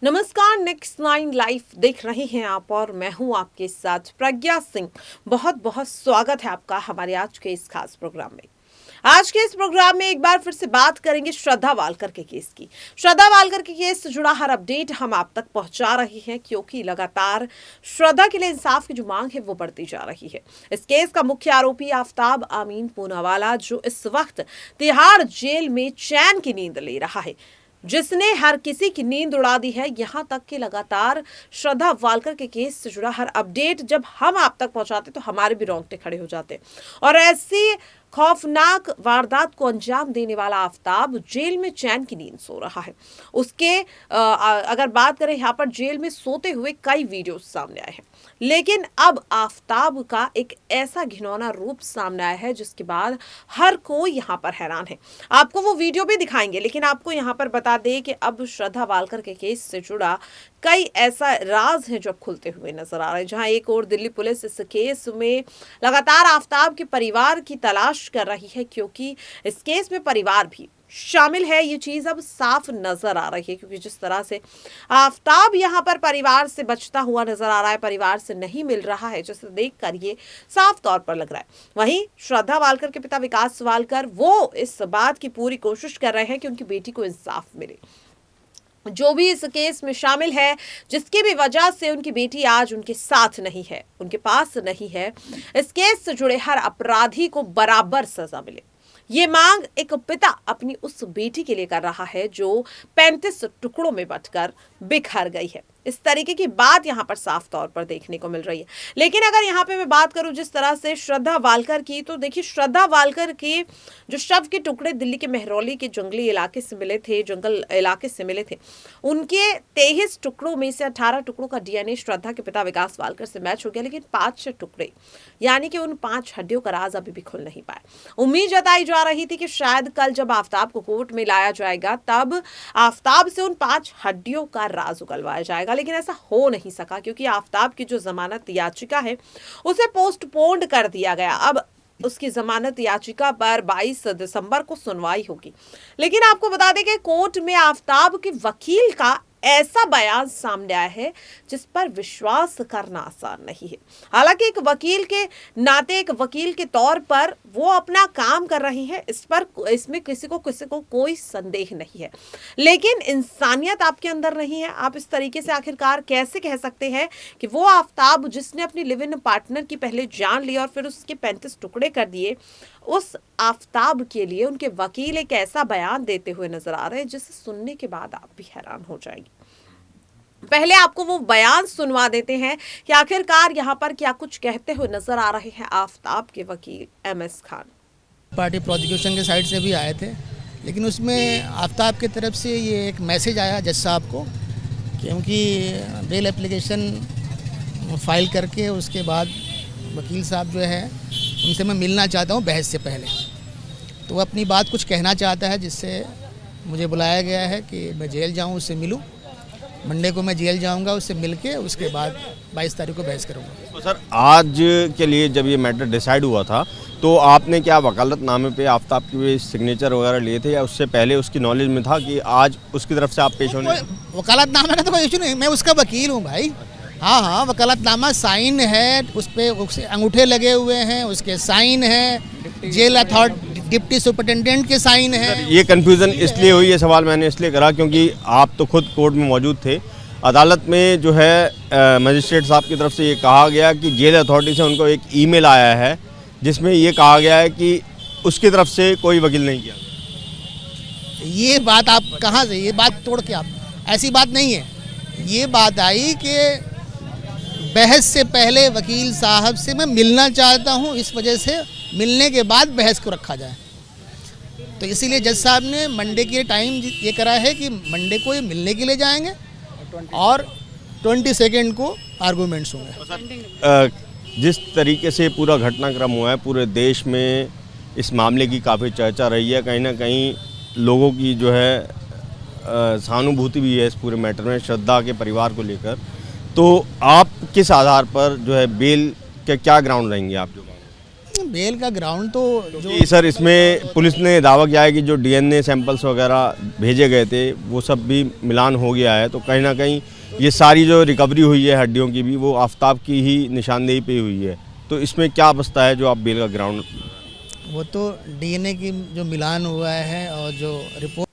नमस्कार, next 9 live देख रहे हैं आप और मैं हूं आपके साथ प्रज्ञा सिंह। बहुत बहुत स्वागत है आपका हमारे आज के इस खास प्रोग्राम में। आज के इस प्रोग्राम में एक बार फिर से बात करेंगे श्रद्धा वालकर के केस की। श्रद्धा वालकर के केस से जुड़ा हर अपडेट हम आप तक पहुंचा रहे हैं, क्योंकि लगातार श्रद्धा के लिए इंसाफ की जो मांग है वो बढ़ती जा रही है। इस केस का मुख्य आरोपी आफ्ताब अमीन पूनावाला, जो इस वक्त तिहाड़ जेल में चैन की नींद ले रहा है, जिसने हर किसी की नींद उड़ा दी है। यहां तक कि लगातार श्रद्धा वालकर के केस से जुड़ा हर अपडेट जब हम आप तक पहुंचाते तो हमारे भी रोंगटे खड़े हो जाते। और ऐसी खौफनाक वारदात को अंजाम देने वाला आफ्ताब जेल में चैन की नींद सो रहा है। उसके अगर बात करें यहाँ पर जेल में सोते हुए कई वीडियो सामने आए हैं, लेकिन अब आफ्ताब का एक ऐसा घिनौना रूप सामने आया है जिसके बाद हर कोई यहाँ पर हैरान है। आपको वो वीडियो भी दिखाएंगे, लेकिन आपको यहाँ पर बता दें कि अब श्रद्धा वालकर के केस से जुड़ा कई ऐसा राज है जो खुलते हुए नजर आ रहे हैं। जहां एक और दिल्ली पुलिस इस केस में लगातार आफ्ताब के परिवार की तलाश कर रही है, क्योंकि इस केस में परिवार भी शामिल है। ये चीज अब साफ नजर आ रही है, क्योंकि जिस तरह से आफ्ताब यहाँ पर परिवार से बचता हुआ नजर आ रहा है, परिवार से नहीं मिल रहा है, जिसे देखकर ये साफ तौर पर लग रहा है। वहीं श्रद्धा वालकर के पिता विकास वालकर वो इस बात की पूरी कोशिश कर रहे हैं कि उनकी बेटी को इंसाफ मिले। जो भी इस केस में शामिल है, जिसकी भी वजह से उनकी बेटी आज उनके साथ नहीं है, उनके पास नहीं है, इस केस से जुड़े हर अपराधी को बराबर सजा मिले। ये मांग एक पिता अपनी उस बेटी के लिए कर रहा है जो 35 टुकड़ों में बंटकर बिखर गई है। इस तरीके की बात यहाँ पर साफ तौर पर देखने को मिल रही है। लेकिन अगर यहाँ पे मैं बात करूं जिस तरह से श्रद्धा वालकर की, तो देखिए श्रद्धा वालकर के जो शव के टुकड़े दिल्ली के मेहरौली के जंगली इलाके से मिले थे, जंगल इलाके से मिले थे, उनके 23 टुकड़ों में से 18 टुकड़ों का डीएनए श्रद्धा के पिता विकास वालकर से मैच हो गया, लेकिन 5 टुकड़े यानी कि उन 5 हड्डियों का राज अभी भी खुल नहीं पाया। उम्मीद जताई जा रही थी कि शायद कल जब आफ्ताब को कोर्ट में लाया जाएगा तब आफ्ताब से उन 5 हड्डियों का राज उगलवाया जाएगा, लेकिन ऐसा हो नहीं सका, क्योंकि आफ्ताब की जो जमानत याचिका है उसे पोस्टपोन्ड कर दिया गया। अब उसकी जमानत याचिका पर 22 दिसंबर को सुनवाई होगी। लेकिन आपको बता दें कि कोर्ट में आफ्ताब के वकील का ऐसा बयान सामने आया है जिस पर विश्वास करना आसान नहीं है। हालांकि एक वकील के नाते, एक वकील के तौर पर वो अपना काम कर रही है, इसमें किसी को कोई संदेह नहीं है, लेकिन इंसानियत आपके अंदर नहीं है। आप इस तरीके से आखिरकार कैसे कह सकते हैं कि वो आफ्ताब जिसने अपनी लिव इन पार्टनर की पहले जान ली और फिर उसके 35 टुकड़े कर दिए, उस आफ्ताब के लिए उनके वकील एक ऐसा बयान देते हुए नजर आ रहे हैं जिसे सुनने के बाद आप भी हैरान हो जाएंगे। पहले आपको वो बयान सुनवा देते हैं कि आखिरकार यहाँ पर क्या कुछ कहते हुए नजर आ रहे हैं आफ्ताब के वकील MS खान। पार्टी प्रोसिक्यूशन के साइड से भी आए थे, लेकिन उसमें आफ्ताब की तरफ से ये एक मैसेज आया जज साहब को, क्योंकि बेल एप्लीकेशन फाइल करके उसके बाद वकील साहब जो है उनसे मैं मिलना चाहता हूँ बहस से पहले। तो वो अपनी बात कुछ कहना चाहता है, जिससे मुझे बुलाया गया है कि मैं जेल जाऊँ, उससे मिलूँ। मंडे को मैं जेल जाऊंगा, उससे मिलके उसके बाद 22 तारीख को बहस करूंगा। तो सर, आज के लिए जब ये मैटर डिसाइड हुआ था तो आपने क्या वकालतनामे पे आफ्ताब की सिग्नेचर वगैरह लिए थे, या उससे पहले उसकी नॉलेज में था कि आज उसकी तरफ से आप पेश होने? वकालतनामा का तो कोई इशू नहीं, मैं उसका वकील हूँ भाई। हाँ, वकालतनामा साइन है, उस पर अंगूठे लगे हुए हैं, उसके साइन है, जेल अथॉरिटी डिप्टी सुपरिटेंडेंट के साइन है। ये कंफ्यूजन इसलिए हुई, ये सवाल मैंने इसलिए करा क्योंकि आप तो खुद कोर्ट में मौजूद थे। अदालत में जो है मजिस्ट्रेट साहब की तरफ से ये कहा गया कि जेल अथॉरिटी से उनको एक ईमेल आया है जिसमें ये कहा गया है कि उसकी तरफ से कोई वकील नहीं किया। ये बात आप कहाँ से, ये बात तोड़ के आप, ऐसी बात नहीं है। ये बात आई कि बहस से पहले वकील साहब से मैं मिलना चाहता हूँ, इस वजह से मिलने के बाद बहस को रखा जाए। तो इसीलिए जज साहब ने मंडे के टाइम ये करा है कि मंडे को ये मिलने के लिए जाएंगे और 22 को आर्गूमेंट्स होंगे। जिस तरीके से पूरा घटनाक्रम हुआ है, पूरे देश में इस मामले की काफ़ी चर्चा रही है। कहीं ना कहीं लोगों की जो है सहानुभूति भी है इस पूरे मैटर में, श्रद्धा के परिवार को लेकर। तो आप किस आधार पर जो है बेल के क्या ग्राउंड रहेंगे आप? जो बेल का ग्राउंड तो जो जी सर, इसमें पुलिस ने दावा किया है कि जो डीएनए सैंपल्स वगैरह भेजे गए थे वो सब भी मिलान हो गया है, तो कहीं ना कहीं ये सारी जो रिकवरी हुई है हड्डियों की भी वो आफताब की ही निशानदेही पे हुई है। तो इसमें क्या बचता है जो आप बेल का ग्राउंड? वो तो डीएनए की जो मिलान हुआ है और जो रिपोर्ट,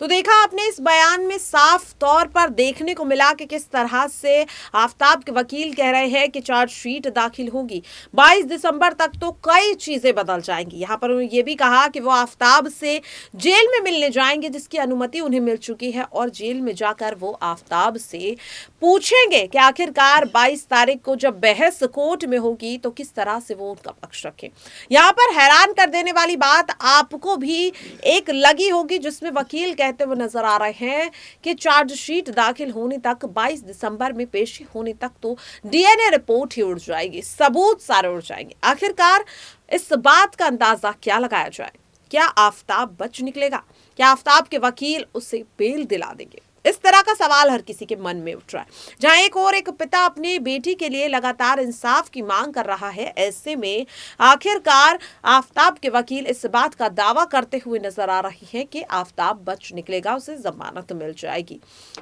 तो देखा आपने इस बयान में साफ तौर पर देखने को मिला कि किस तरह से आफताब के वकील कह रहे हैं कि चार्जशीट दाखिल होगी 22 दिसंबर तक, तो कई चीजें बदल जाएंगी। यहां पर उन्होंने ये भी कहा कि वो आफताब से जेल में मिलने जाएंगे जिसकी अनुमति उन्हें मिल चुकी है, और जेल में जाकर वो आफताब से पूछेंगे कि आखिरकार 22 तारीख को जब बहस कोर्ट में होगी तो किस तरह से वो उनका पक्ष रखें। यहां पर हैरान कर देने वाली बात आपको भी एक लगी होगी जिसमें वकील कहते हुए नजर आ रहे हैं कि चार्जशीट दाखिल होने तक 22 दिसंबर में पेशी होने तक तो डीएनए रिपोर्ट ही उड़ जाएगी, सबूत सारे उड़ जाएंगे। आखिरकार इस बात का अंदाजा क्या लगाया जाए? क्या आफताब बच निकलेगा? क्या आफताब के वकील उसे बेल दिला देंगे? इस तरह का सवाल हर किसी के मन में उठ रहा है। जहां एक पिता अपनी बेटी के लिए लगातार इंसाफ की मांग कर रहा है, ऐसे में आखिरकार आफताब के वकील इस बात का दावा करते हुए नजर आ रही है कि आफताब बच निकलेगा, उसे जमानत मिल जाएगी।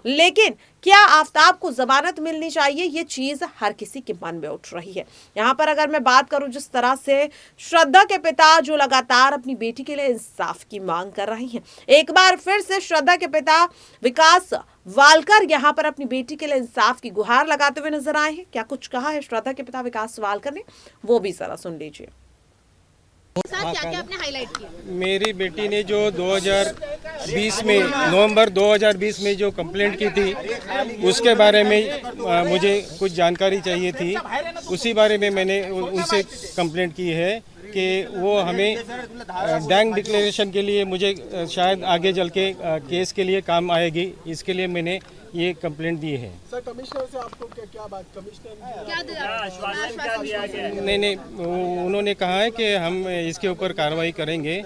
लेकिन क्या आफताब को जमानत मिलनी चाहिए? ये चीज हर किसी के मन में उठ रही है। यहाँ पर अगर मैं बात करूं जिस तरह से श्रद्धा के पिता जो लगातार अपनी बेटी के लिए इंसाफ की मांग कर रही हैं, एक बार फिर से श्रद्धा के पिता विकास वालकर यहाँ पर अपनी बेटी के लिए इंसाफ की गुहार लगाते हुए नजर आए हैं। क्या कुछ कहा है श्रद्धा के पिता विकास वालकर ने, वो भी जरा सुन लीजिए। क्या-क्या आपने हाईलाइट किया? मेरी बेटी ने जो 2020 में नवंबर 2020 में जो कंप्लेंट की थी उसके बारे में मुझे कुछ जानकारी चाहिए थी। उसी बारे में मैंने उनसे कंप्लेंट की है कि वो हमें डैंग डिक्लेरेशन के लिए मुझे शायद आगे चल के केस के लिए काम आएगी, इसके लिए मैंने ये कंप्लेंट दी है। सर, कमिश्नर से आपको क्या बात, कमिश्नर क्या आश्वासन दिया गया है? नहीं, उन्होंने कहा है कि हम इसके ऊपर कार्रवाई करेंगे,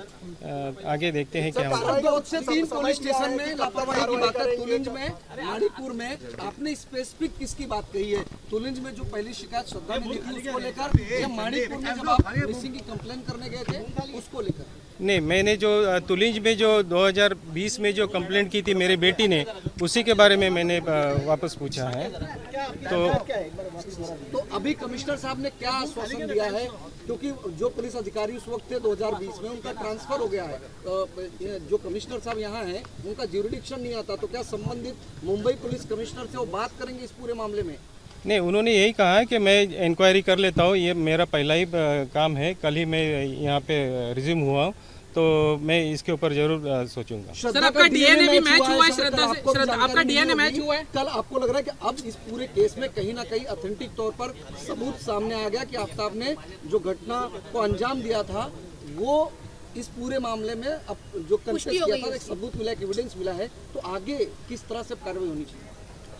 आगे देखते हैं क्या होगा। 2 से 3 पुलिस स्टेशन में लापरवाही की बात है, तुलिंज में, मणिपुर में। आपने स्पेसिफिक किसकी बात कही है? तुलिंज में जो पहली शिकायत श्रद्धा ने दी थी उसको लेकर, या मणिपुर में जब आप मिसिंग की कंप्लेन करने गए थे उसको लेकर? नहीं, मैंने जो तुलिंज में जो 2020 में जो कंप्लेंट की थी मेरी बेटी ने, उसी के बारे में मैंने वापस पूछा है। तो अभी कमिश्नर साहब ने क्या आश्वासन दिया है? क्योंकि जो पुलिस अधिकारी उस वक्त थे 2020 में, उनका ट्रांसफर हो गया है। जो कमिश्नर साहब यहाँ हैं उनका ज्यूरिडिक्शन नहीं आता, तो क्या संबंधित मुंबई पुलिस कमिश्नर से वो बात करेंगे इस पूरे मामले में? नहीं, उन्होंने यही कहा है कि मैं इंक्वायरी कर लेता हूँ, ये मेरा पहला ही काम है, कल ही मैं यहाँ पे रिज्यूम हुआ हूँ, तो मैं इसके ऊपर जरूर सोचूंगा। सर, आपका डीएनए भी मैच हुआ है श्रद्धा से? श्रद्धा, आपका डीएनए मैच हुआ है? कल आपको लग रहा है कि अब इस पूरे केस में कहीं ना कहीं ऑथेंटिक तौर पर सबूत सामने आ गया कि आफताब ने जो घटना को अंजाम दिया था वो इस पूरे मामले में अब जो कंफेस किया था, एक सबूत मिला, एक एविडेंस मिला है, तो आगे किस तरह से कार्रवाई होनी चाहिए?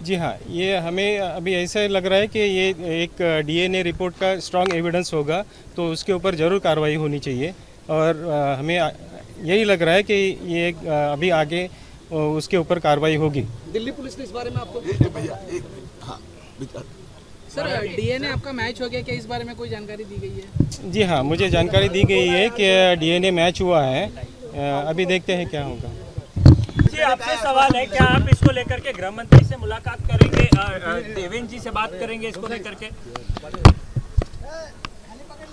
जी हाँ, ये हमें अभी ऐसा लग रहा है कि ये एक डीएनए रिपोर्ट का स्ट्रांग एविडेंस होगा, तो उसके ऊपर ज़रूर कार्रवाई होनी चाहिए। और हमें यही लग रहा है कि ये अभी आगे उसके ऊपर कार्रवाई होगी। दिल्ली पुलिस ने इस बारे में आपको सर, डीएनए आपका मैच हो गया, क्या इस बारे में कोई जानकारी दी गई है? जी हाँ, मुझे जानकारी दी गई है कि डीएनए मैच हुआ है, अभी देखते हैं क्या होगा। जी, आपसे सवाल है, क्या आप इसको लेकर के गृह मंत्री से मुलाकात करेंगे, देवेंद्र जी से बात करेंगे इसको लेकर के?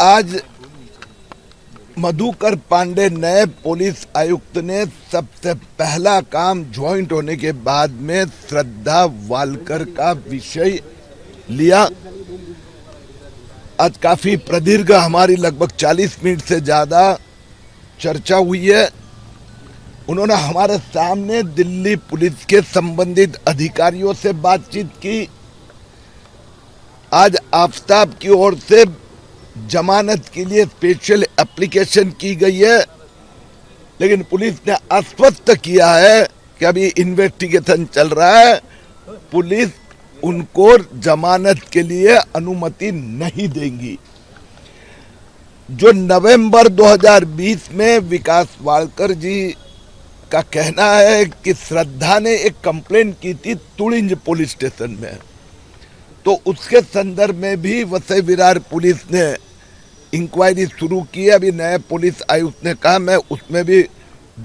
आज मधुकर पांडे नए पुलिस आयुक्त ने सबसे पहला काम ज्वाइंट होने के बाद में श्रद्धा वालकर का विषय लिया। आज काफी प्रदीर्घ हमारी लगभग 40 मिनट से ज्यादा चर्चा हुई है। उन्होंने हमारे सामने दिल्ली पुलिस के संबंधित अधिकारियों से बातचीत की। आज आफताब की ओर से जमानत के लिए स्पेशल एप्लीकेशन की गई है, लेकिन पुलिस ने आश्वस्त किया है कि अभी इन्वेस्टिगेशन चल रहा है, पुलिस उनको जमानत के लिए अनुमति नहीं देंगी। जो नवंबर 2020 में विकास वालकर जी का कहना है कि श्रद्धा ने एक कंप्लेंट की थी तुलिंज पुलिस स्टेशन में, तो उसके संदर्भ में भी वसई विरार पुलिस ने इंक्वायरी शुरू की है। अभी नए पुलिस आयुक्त ने कहा मैं उसमें भी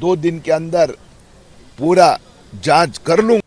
2 दिन के अंदर पूरा जांच कर लूँ।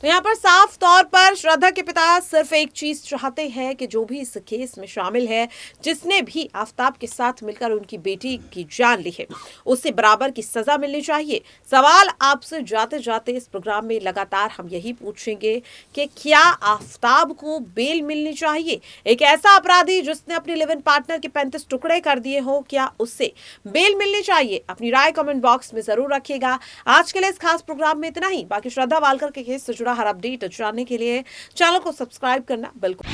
तो यहाँ पर साफ तौर पर श्रद्धा के पिता सिर्फ एक चीज चाहते हैं कि जो भी इस केस में शामिल है, जिसने भी आफ्ताब के साथ मिलकर उनकी बेटी की जान ली है, उसे बराबर की सजा मिलनी चाहिए। सवाल आपसे जाते जाते इस प्रोग्राम में लगातार हम यही पूछेंगे कि क्या आफ्ताब को बेल मिलनी चाहिए? एक ऐसा अपराधी जिसने अपने लिव इन पार्टनर के 35 टुकड़े कर दिए हो, क्या उससे बेल मिलनी चाहिए? अपनी राय कमेंट बॉक्स में जरूर रखिएगा। आज के लिए इस खास प्रोग्राम में इतना ही। बाकी श्रद्धा वालकर के केस से जुड़ा हर अपडेट जानने के लिए चैनल को सब्सक्राइब करना बिल्कुल